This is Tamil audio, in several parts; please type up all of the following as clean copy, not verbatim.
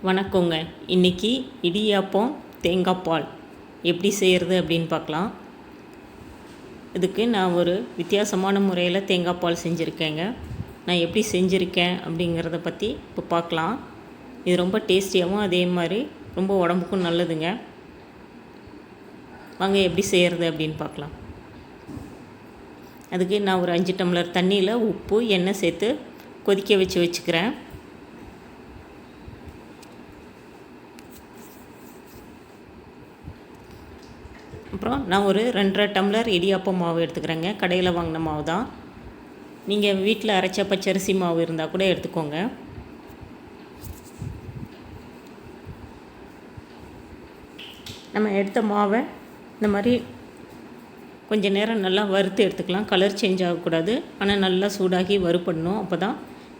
வணக்கங்க. இன்றைக்கி இடியாப்பம் தேங்காய் பால் எப்படி செய்கிறது அப்படின்னு பார்க்கலாம். இதுக்கு நான் ஒரு வித்தியாசமான முறையில் தேங்காய் பால் செஞ்சுருக்கேங்க. நான் எப்படி செஞ்சுருக்கேன் அப்படிங்கிறத பற்றி இப்போ பார்க்கலாம். இது ரொம்ப டேஸ்டியாகவும் அதே மாதிரி ரொம்ப உடம்புக்கும் நல்லதுங்க. வாங்க எப்படி செய்கிறது அப்படின்னு பார்க்கலாம். அதுக்கு நான் ஒரு 5 டம்ளர் தண்ணியில் உப்பு எண்ணெய் சேர்த்து கொதிக்க வச்சுக்கிறேன். அப்புறம் நான் ஒரு 2.5 டம்ளர் இடியாப்பம் மாவு எடுத்துக்கிறேங்க. கடையில் வாங்கின மாவு தான். நீங்கள் வீட்டில் அரைச்ச பச்சரிசி மாவு இருந்தால் கூட எடுத்துக்கோங்க. நம்ம எடுத்த மாவை இந்த மாதிரி கொஞ்சம் நேரம் நல்லா வறுத்து எடுத்துக்கலாம். கலர் சேஞ்ச் ஆகக்கூடாது, ஆனால் நல்லா சூடாகி வறுப்படணும். அப்போ தான்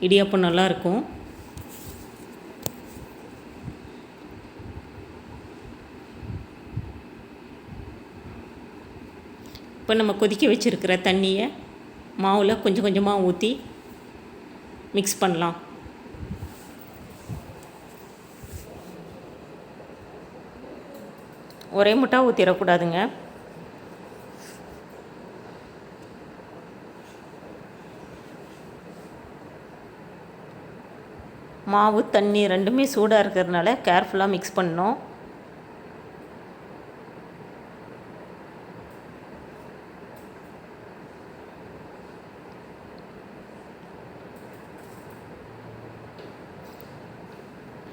இடியாப்பம் நல்லாயிருக்கும். இப்போ நம்ம கொதிக்க வச்சுருக்கிற தண்ணியை மாவில் கொஞ்சம் கொஞ்சமாக ஊற்றி மிக்ஸ் பண்ணலாம். ஒரே முட்டா ஊற்றிடக்கூடாதுங்க. மாவு தண்ணி ரெண்டுமே சூடாக இருக்கிறதுனால கேர்ஃபுல்லாக மிக்ஸ் பண்ணணும்.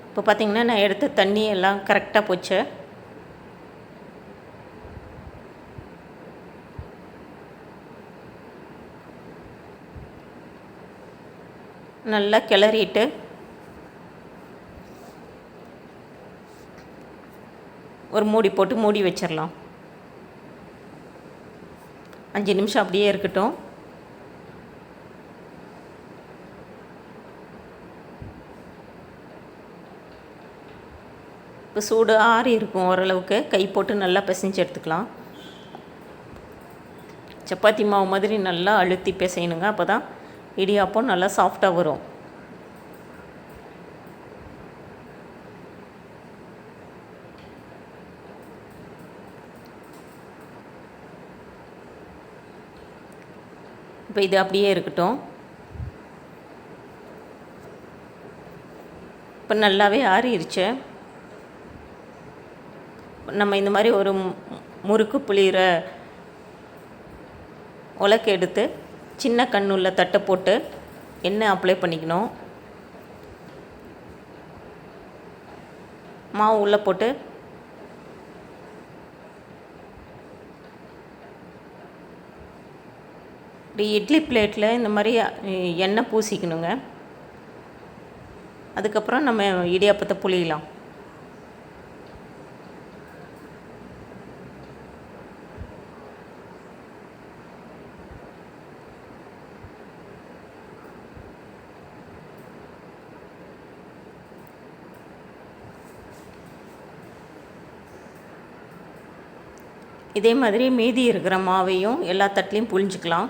இப்போ பார்த்திங்கன்னா நான் எடுத்த தண்ணி எல்லாம் கரெக்டாக போச்சு. நல்லா கிளறிட்டு ஒரு மூடி போட்டு மூடி வச்சிடலாம். 5 நிமிஷம் அப்படியே இருக்கட்டும். இப்போ சூடு ஆறி இருக்கும் ஓரளவுக்கு. கை போட்டு நல்லா பிசைஞ்சு எடுத்துக்கலாம். சப்பாத்தி மாவு மாதிரி நல்லா அழுத்தி பிசையணுங்க. அப்போ தான் இடியாப்பம் நல்லா சாஃப்டாக வரும். இப்போ இது அப்படியே இருக்கட்டும். இப்போ நல்லாவே ஆறிடுச்சு. நம்ம இந்த மாதிரி ஒரு முறுக்கு புளிகிற உலக்கு எடுத்து சின்ன கண்ணுள்ள தட்டை போட்டு எண்ணெய் அப்ளை பண்ணிக்கணும். மாவு உள்ளே போட்டு இப்படி இட்லி பிளேட்டில் இந்த மாதிரி எண்ணெய் பூசிக்கணுங்க. அதுக்கப்புறம் நம்ம இடியாப்பத்தை புளியலாம். இதே மாதிரி மீதி இருக்கிற மாவையும் எல்லா தட்டிலையும் புழிஞ்சிக்கலாம்.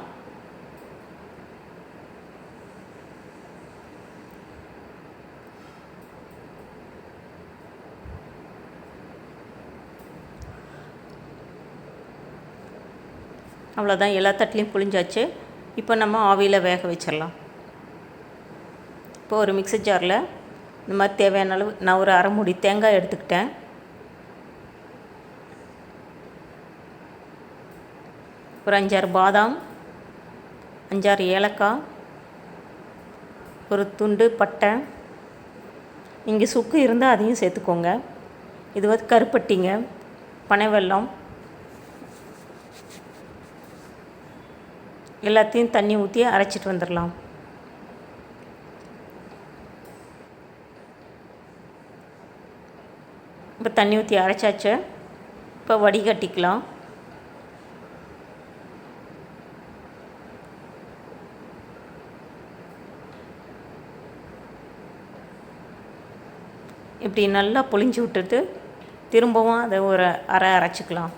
அவ்வளோதான், எல்லா தட்டிலையும் புழிஞ்சாச்சு. இப்போ நம்ம ஆவியில் வேக வச்சிடலாம். இப்போ ஒரு மிக்ஸி ஜாரில் இந்த மாதிரி தேவையான அளவு நான் ஒரு அரை மூடி தேங்காய் எடுத்துக்கிட்டேன். ஒரு 5-6 பாதாம், 5-6 ஏலக்காய், ஒரு துண்டு பட்டை. இங்கே சுக்கு இருந்தால் அதையும் சேர்த்துக்கோங்க. இது வந்து கருப்பட்டிங்க, பனை வெல்லம். எல்லாத்தையும் தண்ணி ஊற்றி அரைச்சிட்டு வந்துடலாம். இப்போ தண்ணி ஊற்றி அரைச்சாச்சு. இப்போ வடிகட்டிக்கலாம். இப்படி நல்லா புழிஞ்சு விட்டுட்டு திரும்பவும் அதை ஒரு அரைச்சிக்கலாம்.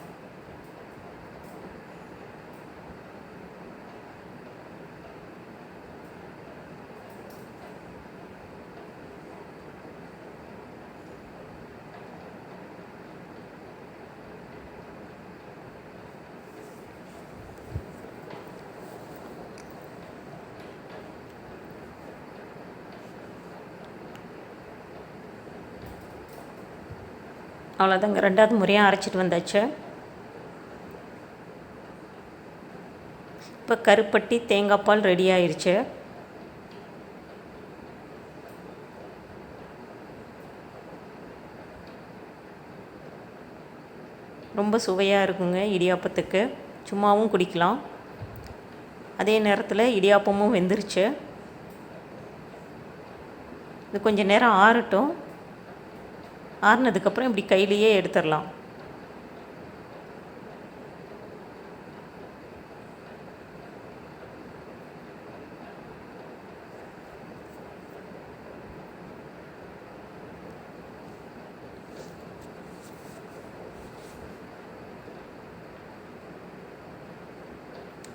அவ்வளோதாங்க, 2வது முறையாக அரைச்சிட்டு வந்தாச்சு. இப்போ கருப்பட்டி தேங்காய் பால் ரெடி ஆயிடுச்சு. ரொம்ப சுவையாக இருக்குங்க இடியாப்பத்துக்கு. சும்மாவும் குடிக்கலாம். அதே நேரத்தில் இடியாப்பமும் வெந்துருச்சு. இது கொஞ்சம் நேரம் ஆறட்டும். ஆறுனதுக்கப்புறம் இப்படி கையிலையே எடுத்துடலாம்.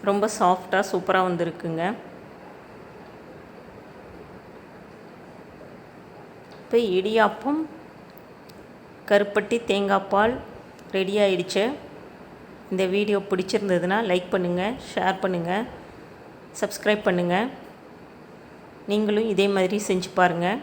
ரொம்ப சாஃப்டாக சூப்பராக வந்திருக்குங்க. இப்போ இடியாப்பம் கருப்பட்டி தேங்காய் பால் ரெடி ஆயிடுச்சு. இந்த வீடியோ பிடிச்சிருந்ததுன்னா லைக் பண்ணுங்கள், ஷேர் பண்ணுங்கள், சப்ஸ்கிரைப் பண்ணுங்கள். நீங்களும் இதே மாதிரி செஞ்சு பாருங்கள்.